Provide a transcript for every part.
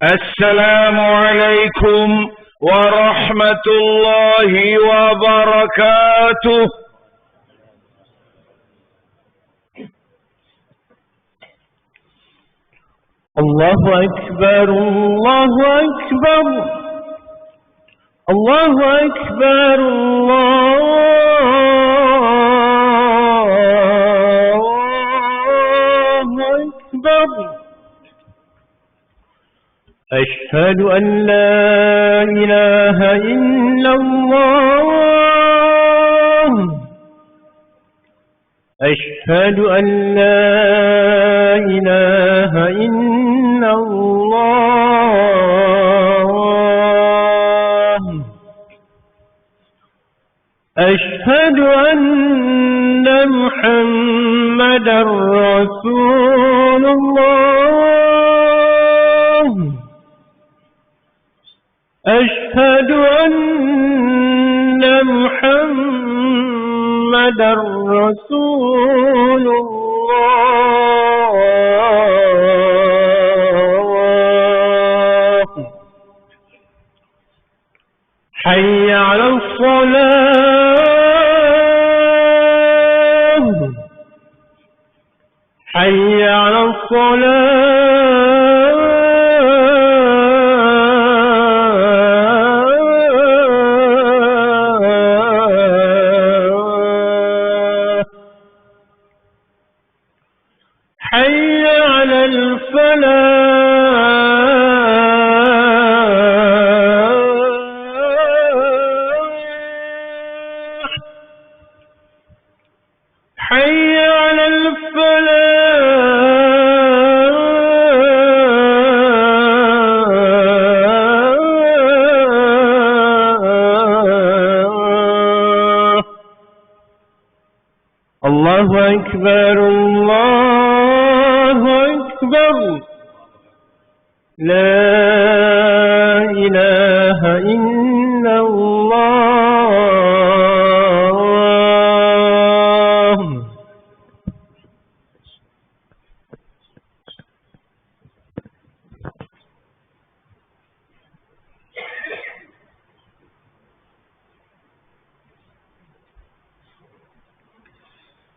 Assalamualaikum warahmatullahi wabarakatuh. Allahu Akbar, Allahu Akbar, Allahu Akbar, Allahu Akbar. أشهد أن لا إله إلا الله. أشهد أن لا إله إلا الله. أشهد أن محمدا رسول الله. أشهد أن محمدا رسول الله. حي على الصلاة. حي على الصلاة. حي على الفلاح. حي على الفلاح. الله أكبر، الله أكبر. لا إله إلا الله.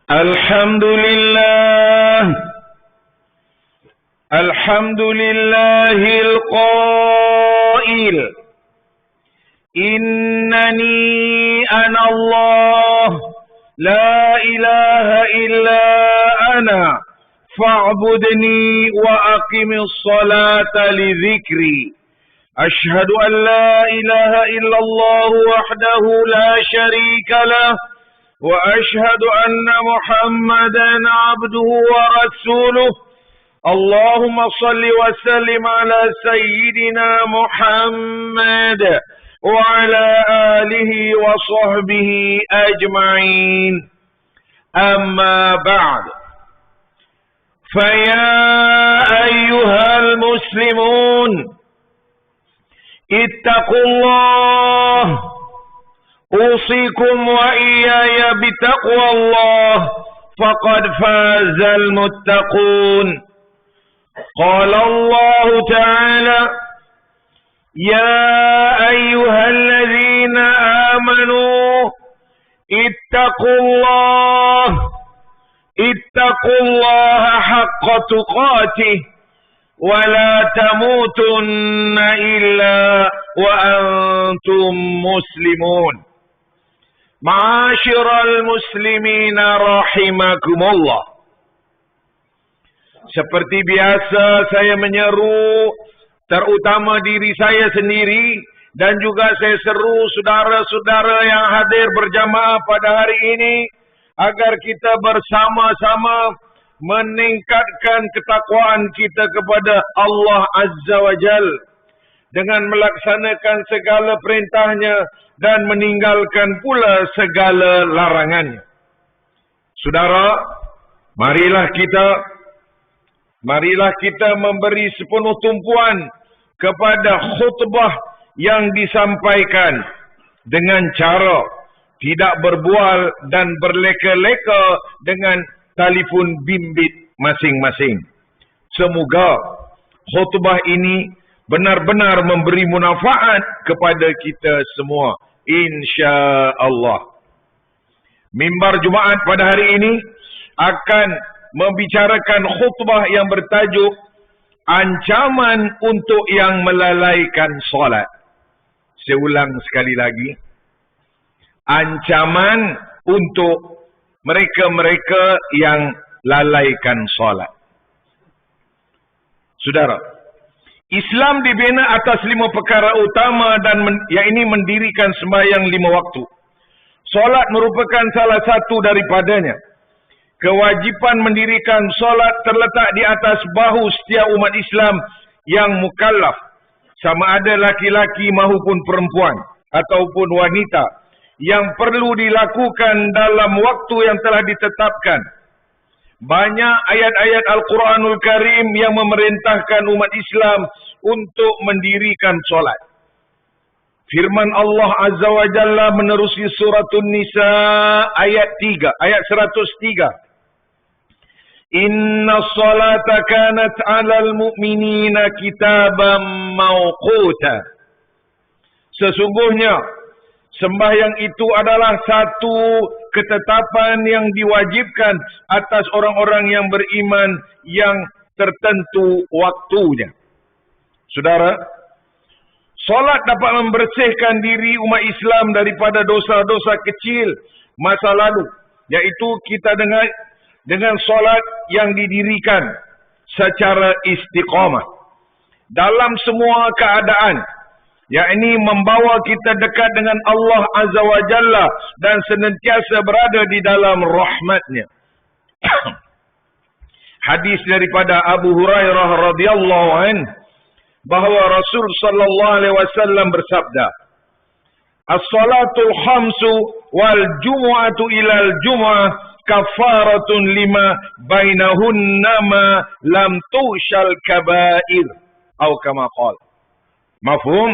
الحمد لله، الحمد لله القائل إنني أنا الله لا إله إلا أنا فاعبدني وأقم الصلاة لذكري. أشهد أن لا إله إلا الله وحده لا شريك له، وأشهد أن محمدا عبده ورسوله. اللهم صل وسلم على سيدنا محمد وعلى آله وصحبه أجمعين. أما بعد، فيا أيها المسلمون اتقوا الله. أوصيكم وإياي بتقوى الله، فقد فاز المتقون. قال الله تعالى: يا أيها الذين آمنوا اتقوا الله حق تقاته ولا تموتن إلا وأنتم مسلمون. Ma'asyiral muslimina rahimakumullah. Seperti biasa saya menyeru terutama diri saya sendiri dan juga saya seru saudara-saudara yang hadir berjamaah pada hari ini agar kita bersama-sama meningkatkan ketakwaan kita kepada Allah Azza wa Jal dengan melaksanakan segala perintahnya dan meninggalkan pula segala larangannya. Saudara, marilah kita memberi sepenuh tumpuan kepada khutbah yang disampaikan dengan cara tidak berbual dan berleka-leka dengan telefon bimbit masing-masing. Semoga khutbah ini benar-benar memberi manfaat kepada kita semua, insya-Allah. Mimbar Jumaat pada hari ini akan membicarakan khutbah yang bertajuk ancaman untuk yang melalaikan solat. Saya ulang sekali lagi. Ancaman untuk mereka-mereka yang lalaikan solat. Saudara, Islam dibina atas 5 perkara utama dan yang ini mendirikan sembahyang 5 waktu. Solat merupakan salah satu daripadanya. Kewajipan mendirikan solat terletak di atas bahu setiap umat Islam yang mukallaf, sama ada laki-laki maupun perempuan ataupun wanita, yang perlu dilakukan dalam waktu yang telah ditetapkan. Banyak ayat-ayat Al-Quranul Karim yang memerintahkan umat Islam untuk mendirikan solat. Firman Allah Azza wa Jalla menerusi suratun Nisa ayat 103. Inna salata kanat 'alal mu'minina kitaban mawquta. Sesungguhnya sembahyang itu adalah satu ketetapan yang diwajibkan atas orang-orang yang beriman yang tertentu waktunya. Saudara, solat dapat membersihkan diri umat Islam daripada dosa-dosa kecil masa lalu, iaitu kita dengan solat yang didirikan secara istiqamah dalam semua keadaan, yakni membawa kita dekat dengan Allah Azza wa Jalla dan senantiasa berada di dalam rahmat-Nya. Hadis daripada Abu Hurairah radhiyallahu anhu bahawa Rasul sallallahu alaihi wasallam bersabda, "As-salatul khamsu wal jumu'atu ilal jumu'ah kafaratun lima bainahunna ma lam tushal kaba'ir." Atau kama qala. Mafhum?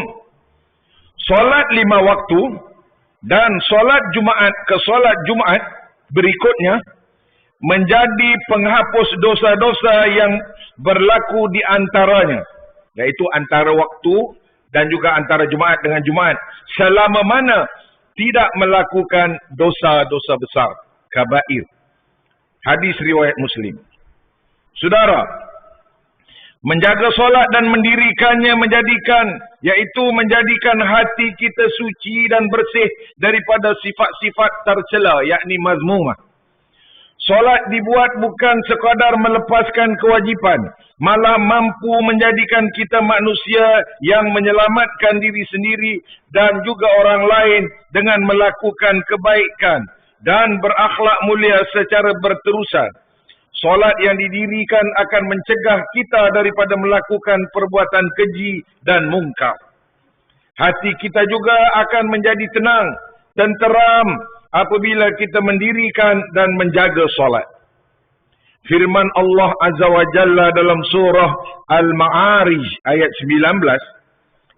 Solat 5 waktu dan solat Jumaat ke solat Jumaat berikutnya menjadi penghapus dosa-dosa yang berlaku di antaranya, iaitu antara waktu dan juga antara Jumaat dengan Jumaat, selama mana tidak melakukan dosa-dosa besar, kabair. Hadis riwayat Muslim. Saudara, menjaga solat dan mendirikannya menjadikan hati kita suci dan bersih daripada sifat-sifat tercela, yakni mazmumah. Solat dibuat bukan sekadar melepaskan kewajipan, malah mampu menjadikan kita manusia yang menyelamatkan diri sendiri dan juga orang lain dengan melakukan kebaikan dan berakhlak mulia secara berterusan. Solat yang didirikan akan mencegah kita daripada melakukan perbuatan keji dan mungkar. Hati kita juga akan menjadi tenang, tenteram apabila kita mendirikan dan menjaga solat. Firman Allah Azza wa Jalla dalam surah Al-Ma'arij ayat 19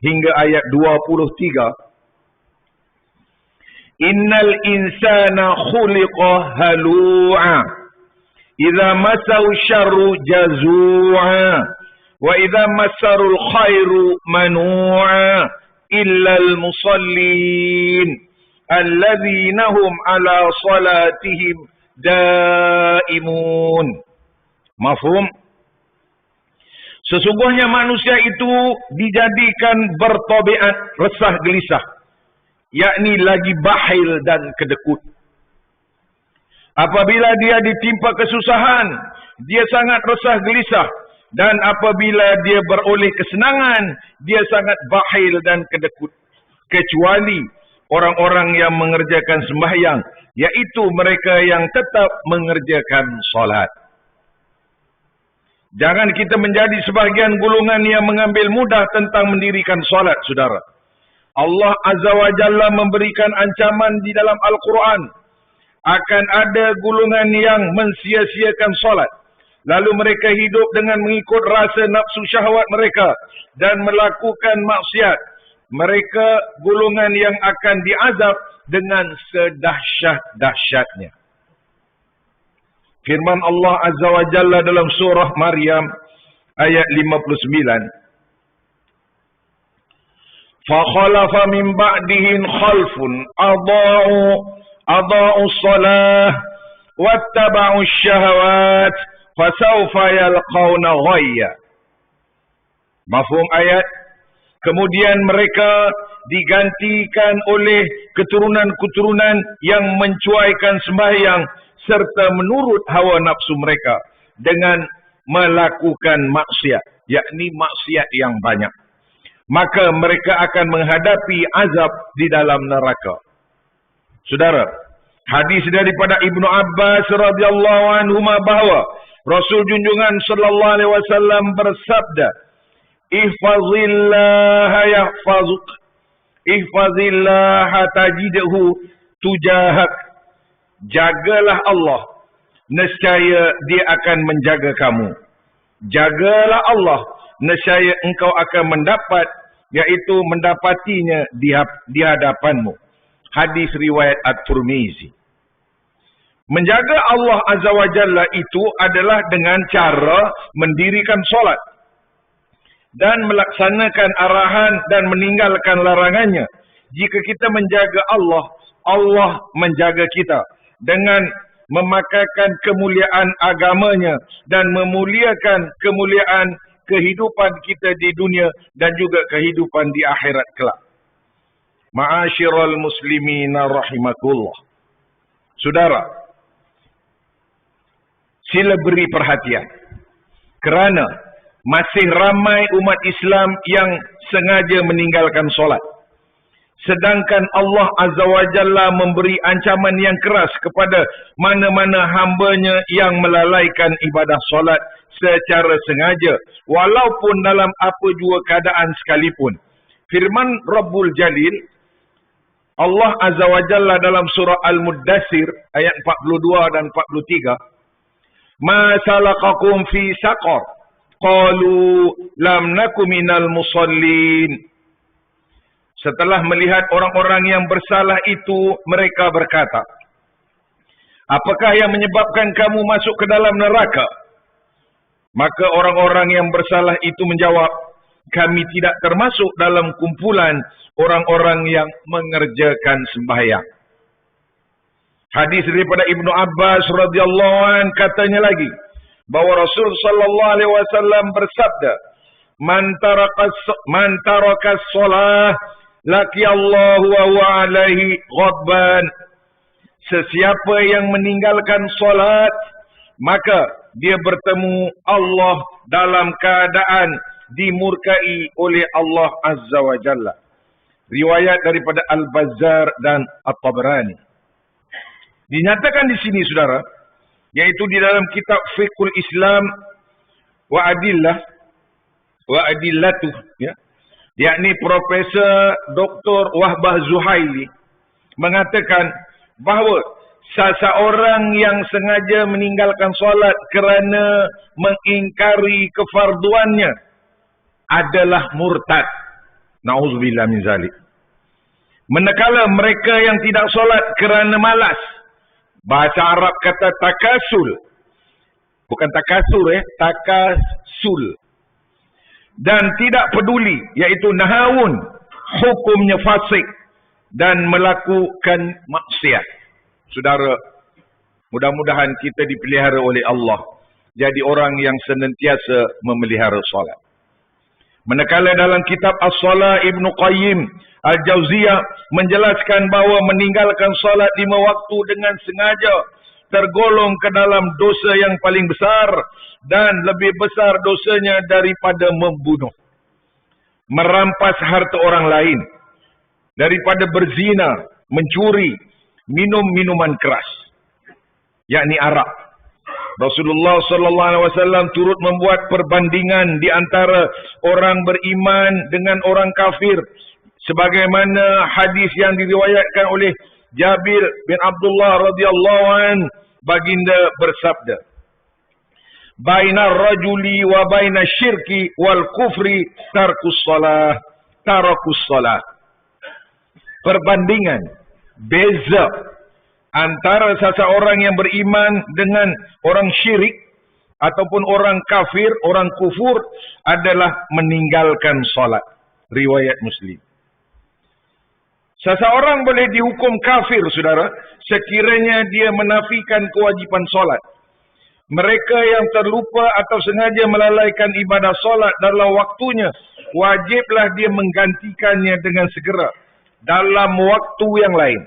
hingga ayat 23. Innal insana khuliqa halu'a. Idza massahu syarru jazua wa idza massarul khairu manu'a illal musallin alladzina hum ala salatihim daimun. Mafhum? Sesungguhnya manusia itu dijadikan bertabiat resah gelisah, yakni lagi bakhil dan kedekut. Apabila dia ditimpa kesusahan, dia sangat resah gelisah. Dan apabila dia beroleh kesenangan, dia sangat bakhil dan kedekut. Kecuali orang-orang yang mengerjakan sembahyang, iaitu mereka yang tetap mengerjakan solat. Jangan kita menjadi sebahagian golongan yang mengambil mudah tentang mendirikan solat, saudara. Allah Azza wa Jalla memberikan ancaman di dalam Al-Quran. Akan ada golongan yang mensia-siakan solat. Lalu mereka hidup dengan mengikut rasa nafsu syahwat mereka dan melakukan maksiat. Mereka golongan yang akan diazab dengan sedahsyat-dahsyatnya. Firman Allah Azza wa Jalla dalam surah Maryam ayat 59. فخلف من بعدهم خلف أضاعوا الصلاة واتبعوا الشهوات فسوف يلقون غيا. Mafhum ayat? Kemudian mereka digantikan oleh keturunan-keturunan yang mencuaikan sembahyang serta menurut hawa nafsu mereka dengan melakukan maksiat, yakni maksiat yang banyak. Maka mereka akan menghadapi azab di dalam neraka. Saudara, hadis daripada Ibnu Abbas radhiyallahu anhu bahawa Rasul junjungan sallallahu alaihi wasallam bersabda, "Ihfazillaha yahfazuk, ihfazillaha tajidhu tujahak." Jagalah Allah, nescaya Dia akan menjaga kamu. Jagalah Allah, nescaya engkau akan mendapat, iaitu mendapatinya di hadapanmu. Hadis riwayat At-Tirmizi. Menjaga Allah Azza wa Jalla itu adalah dengan cara mendirikan solat dan melaksanakan arahan dan meninggalkan larangannya. Jika kita menjaga Allah, Allah menjaga kita dengan memakamkan kemuliaan agamanya dan memuliakan kemuliaan kehidupan kita di dunia dan juga kehidupan di akhirat kelak. Ma'asyiral muslimina rahimakumullah. Saudara, sila beri perhatian kerana masih ramai umat Islam yang sengaja meninggalkan solat. Sedangkan Allah Azza wa Jalla memberi ancaman yang keras kepada mana-mana hambanya yang melalaikan ibadah solat secara sengaja, walaupun dalam apa jua keadaan sekalipun. Firman Rabbul Jalil, Allah Azza wa Jalla dalam surah Al-Muddassir ayat 42 dan 43, "Ma salakakum fi saqar? Qalu lam naku minal musallin." Setelah melihat orang-orang yang bersalah itu, mereka berkata, "Apakah yang menyebabkan kamu masuk ke dalam neraka?" Maka orang-orang yang bersalah itu menjawab, "Kami tidak termasuk dalam kumpulan orang-orang yang mengerjakan sembahyang." Hadis daripada Ibnu Abbas radhiyallahu an katanya lagi bahawa Rasul sallallahu alaihi wasallam bersabda, "Man taraka shalah laki Allahu wa huwa alaihi ghadban." Sesiapa yang meninggalkan solat, maka dia bertemu Allah dalam keadaan dimurkai oleh Allah Azza wa Jalla. Riwayat daripada Al-Bazzar dan At-Tabrani. Dinyatakan di sini saudara, yaitu di dalam kitab Fiqhul Islam wa Adillatuh, ya, yakni Profesor Dr. Wahbah Zuhaili mengatakan bahawa seseorang yang sengaja meninggalkan solat kerana mengingkari kefarduannya adalah murtad. Na'udzubillah min zalik. Manakala mereka yang tidak solat kerana malas, bahasa Arab kata takasul, bukan takasur, takasul, dan tidak peduli, iaitu nahawun, hukumnya fasik dan melakukan maksiat. Saudara, mudah-mudahan kita dipelihara oleh Allah jadi orang yang senantiasa memelihara solat. Manakala dalam kitab As-Salah Ibnu Qayyim Al-Jauziyah menjelaskan bahawa meninggalkan solat 5 waktu dengan sengaja tergolong ke dalam dosa yang paling besar dan lebih besar dosanya daripada membunuh, merampas harta orang lain, daripada berzina, mencuri, minum minuman keras, yakni arak. Rasulullah sallallahu alaihi wasallam turut membuat perbandingan di antara orang beriman dengan orang kafir, sebagaimana hadis yang diriwayatkan oleh Jabir bin Abdullah radhiyallahu an, baginda bersabda, "Bainar rajuli wa bainas syirki wal kufri tarakus salah." Perbandingan, beza antara seseorang yang beriman dengan orang syirik ataupun orang kafir, orang kufur adalah meninggalkan solat. Riwayat Muslim. Seseorang boleh dihukum kafir, saudara, sekiranya dia menafikan kewajipan solat. Mereka yang terlupa atau sengaja melalaikan ibadah solat dalam waktunya, wajiblah dia menggantikannya dengan segera dalam waktu yang lain.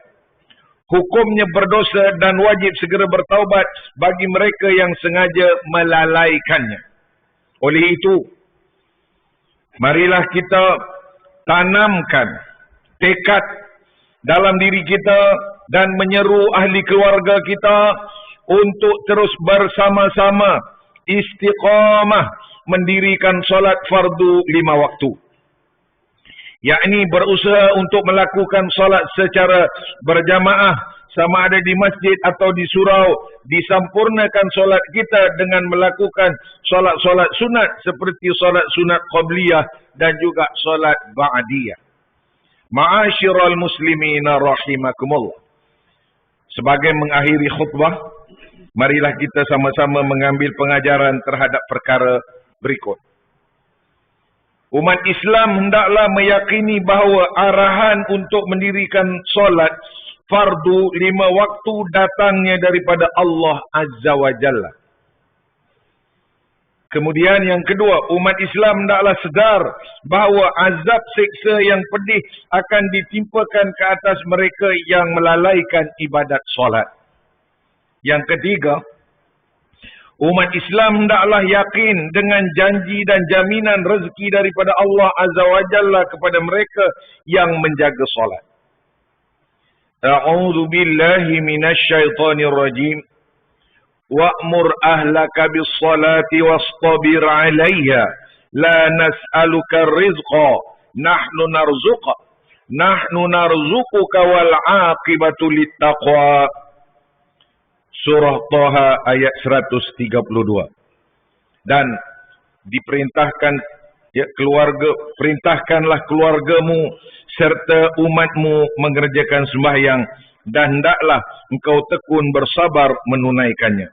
Hukumnya berdosa dan wajib segera bertaubat bagi mereka yang sengaja melalaikannya. Oleh itu, marilah kita tanamkan tekad dalam diri kita dan menyeru ahli keluarga kita untuk terus bersama-sama istiqamah mendirikan solat fardu 5 waktu. Yakni berusaha untuk melakukan solat secara berjamaah, sama ada di masjid atau di surau. Disempurnakan solat kita dengan melakukan solat-solat sunat seperti solat sunat qabliyah dan juga solat ba'diyah. Ma'asyiral muslimina rahimakumullah. Sebagai mengakhiri khutbah, marilah kita sama-sama mengambil pengajaran terhadap perkara berikut. Umat Islam hendaklah meyakini bahawa arahan untuk mendirikan solat fardu 5 waktu datangnya daripada Allah Azza wa Jalla. Kemudian yang kedua, umat Islam hendaklah sedar bahawa azab siksa yang pedih akan ditimpakan ke atas mereka yang melalaikan ibadat solat. Yang ketiga, umat Islam hendaklah yakin dengan janji dan jaminan rezeki daripada Allah Azza wa Jalla kepada mereka yang menjaga solat. A'udzu billahi minasy syaithanir rajim. Wa'mur ahlaka bis-salati wastabir 'alaiha la nas'aluka rizqa nahnu narzuquka wal 'aqibatu lit-taqwa. Surah Taha ayat 132. Dan diperintahkan perintahkanlah keluargamu serta umatmu mengerjakan sembahyang dan hendaklah engkau tekun bersabar menunaikannya.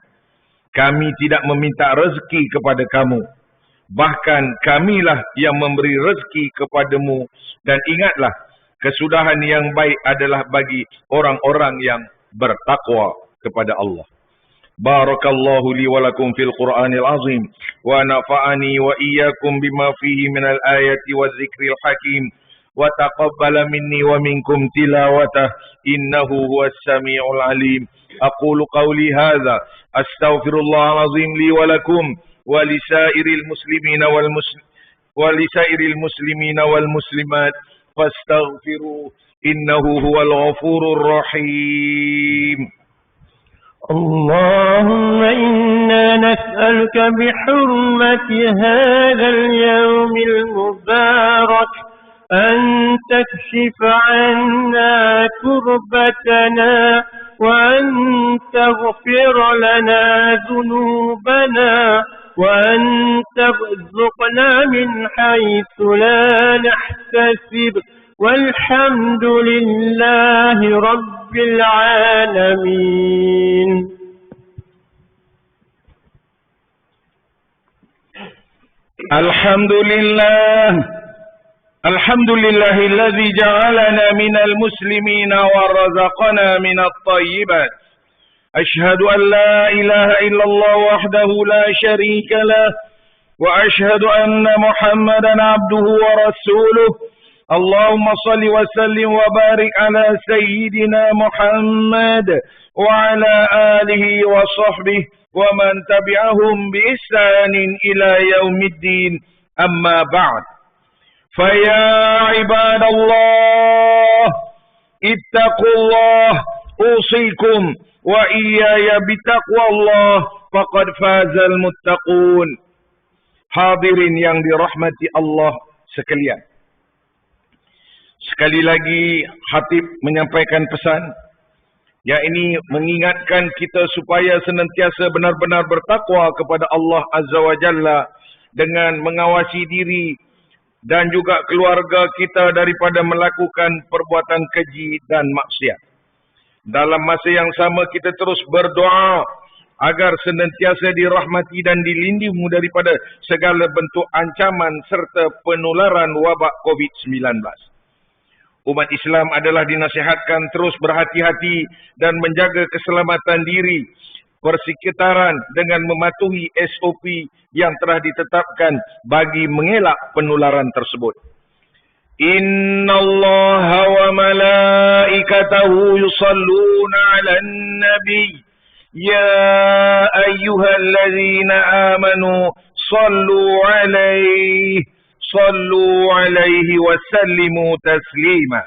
Kami tidak meminta rezeki kepada kamu, bahkan kamilah yang memberi rezeki kepadamu, dan ingatlah kesudahan yang baik adalah bagi orang-orang yang bertakwa kepada Allah. Barakallahu li wa lakum fil Qur'anil azim wa nafa'ani wa iyyakum bima fihi minal ayati wa dzikril hakim wa taqabbala minni wa minkum tilawatah innahu huwas samiul alim. Aqulu qawli hadza astaghfirullahal azim li wa lakum wa lisairil muslimina wal muslimat fastaghfiru innahu huwal ghafurur rahim. اللهم إنا نسألك بحرمة هذا اليوم المبارك أن تكشف عنا كربتنا وأن تغفر لنا ذنوبنا وأن ترزقنا من حيث لا نحتسب والحمد لله رب العالمين. الحمد لله الذي جعلنا من المسلمين ورزقنا من الطيبات. أشهد أن لا إله إلا الله وحده لا شريك له وأشهد أن محمدا عبده ورسوله. اللهم صل وسلم وبارك على سيدنا محمد وعلى آله وصحبه ومن تبعهم بإحسان إلى يوم الدين. أما بعد، فيا عباد الله اتقوا الله أوصيكم وإياي بتقوى الله فقد فاز المتقون. Hadirin yang dirahmati Allah sekalian, sekali lagi khatib menyampaikan pesan, yakni mengingatkan kita supaya senantiasa benar-benar bertakwa kepada Allah Azza wa Jalla dengan mengawasi diri dan juga keluarga kita daripada melakukan perbuatan keji dan maksiat. Dalam masa yang sama kita terus berdoa agar senantiasa dirahmati dan dilindungi daripada segala bentuk ancaman serta penularan wabak COVID-19. Umat Islam adalah dinasihatkan terus berhati-hati dan menjaga keselamatan diri, persekitaran dengan mematuhi SOP yang telah ditetapkan bagi mengelak penularan tersebut. Innallaha wa malaikatahu yusalluna 'alan nabi ya ayyuhalladzina amanu sallu 'alaihi wa sallimu taslima.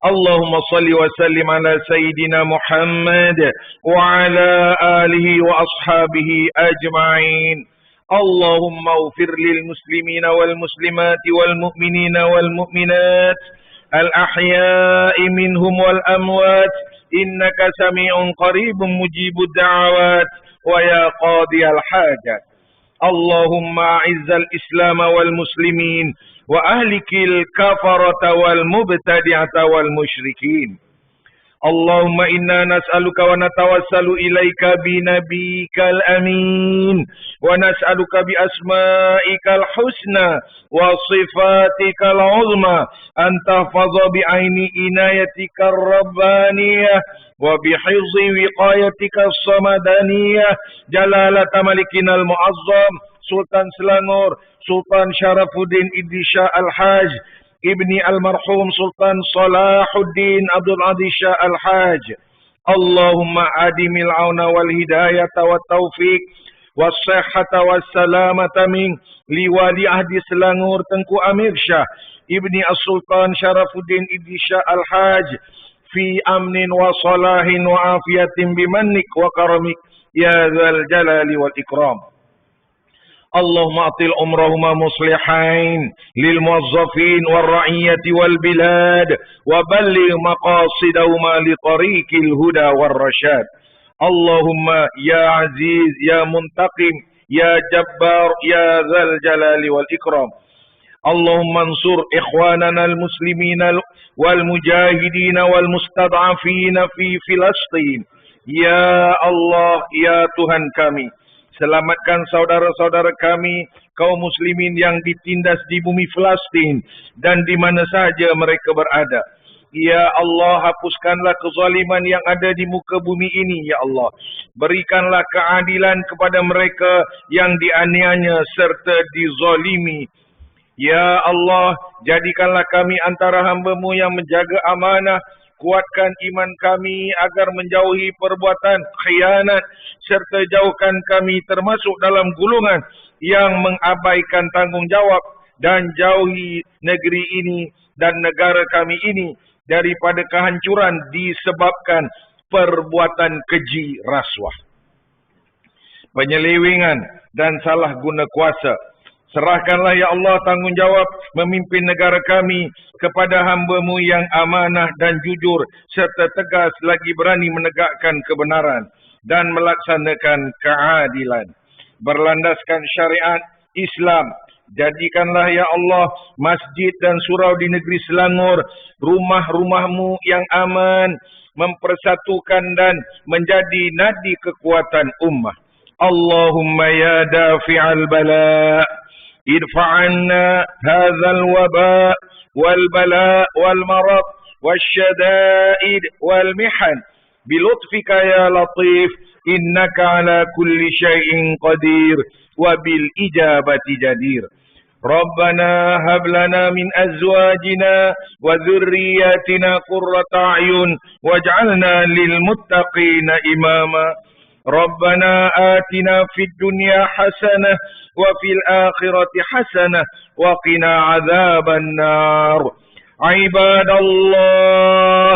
Allahumma salli wa sallim ala sayyidina Muhammad wa ala alihi wa ashabihi ajma'in. Allahumma ufir lil muslimina wal muslimati wal mu'minina wal mu'minat al ahya'i minhum wal amwat innaka sami'un qaribun mujibud da'awat wa ya qadiyal hajat. Allahumma a'izzal islam wal muslimin wa ahlikil kafarata wal mubtadi'ata wal musyrikin. Allahumma inna nas'aluka wa natawassalu ilaika bi nabiyyikal amin wa nas'aluka bi asma'ikal husna wa sifatikal uzma an tahfaza bi aini inayatikar rabbaniyah wa bi hifzi wiqayatikal samadaniyah jalalata malikinal mu'azzam Sultan Selangor Sultan Syarafuddin Idris Shah Al-Haj Ibni Al-Marhum Sultan Salahuddin Abdul Aziz Shah Al-Haj. Allahumma adimil auna wal hidayata wat taufiq was sihhata was salamata min liwali ahdi Selangor Tengku Amir Shah Ibni As-Sultan Syarafuddin Idris Shah Al-Haj fi amnin wa salahin wa afiyatin bimannik wa karamik ya dzal jalali wal ikram. اللهم أطل عمرهما مصلحين للموظفين والرعية والبلاد وبلغ مقاصدهما لطريق الهدى والرشاد. اللهم يا عزيز يا منتقم يا جبار يا ذا الجلال والإكرام. اللهم انصر إخواننا المسلمين والمجاهدين والمستضعفين في فلسطين. يا الله يا Tuhan kami, selamatkan saudara-saudara kami, kaum muslimin yang ditindas di bumi Palestin dan di mana saja mereka berada. Ya Allah, hapuskanlah kezaliman yang ada di muka bumi ini, ya Allah. Berikanlah keadilan kepada mereka yang dianiaya serta dizalimi. Ya Allah, jadikanlah kami antara hamba-Mu yang menjaga amanah. Kuatkan iman kami agar menjauhi perbuatan khianat serta jauhkan kami termasuk dalam golongan yang mengabaikan tanggungjawab dan jauhi negeri ini dan negara kami ini daripada kehancuran disebabkan perbuatan keji rasuah, penyelewengan dan salah guna kuasa. Serahkanlah ya Allah tanggungjawab memimpin negara kami kepada hamba-Mu yang amanah dan jujur serta tegas lagi berani menegakkan kebenaran dan melaksanakan keadilan. Berlandaskan syariat Islam. Jadikanlah ya Allah masjid dan surau di negeri Selangor rumah-rumah-Mu yang aman, mempersatukan dan menjadi nadi kekuatan ummah. Allahumma ya dafi'al bala' ادفع عنا هذا الوباء والبلاء والمرض والشدائد والمحن بلطفك يا لطيف إنك على كل شيء قدير وبالإجابة جدير. ربنا هب لنا من أزواجنا وذرياتنا قرة أعين واجعلنا للمتقين إماما. ربنا آتنا في الدنيا حسنة وفي الآخرة حسنة وقنا عذاب النار. عباد الله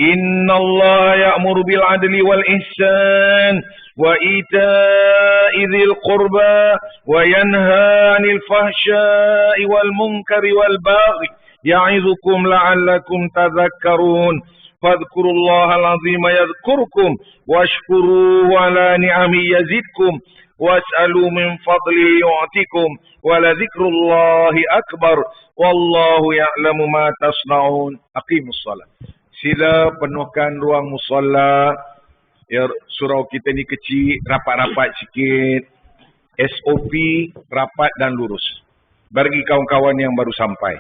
إن الله يأمر بالعدل والإحسان وإيتاء ذي القربى وينهى عن الفحشاء والمنكر والبغي يعظكم لعلكم تذكرون. فاذكروا الله العظيم يذكركم واشكروه على نعمه يزدكم واسألوا من فضله يعطكم ولذكر الله أكبر والله يعلم ما تصنعون. أقيموا الصلاة. Sila penuhkan ruang musalla. Ya, surau kita ni kecil, rapat-rapat sikit. SOP rapat dan lurus. Bagi kawan-kawan yang baru sampai.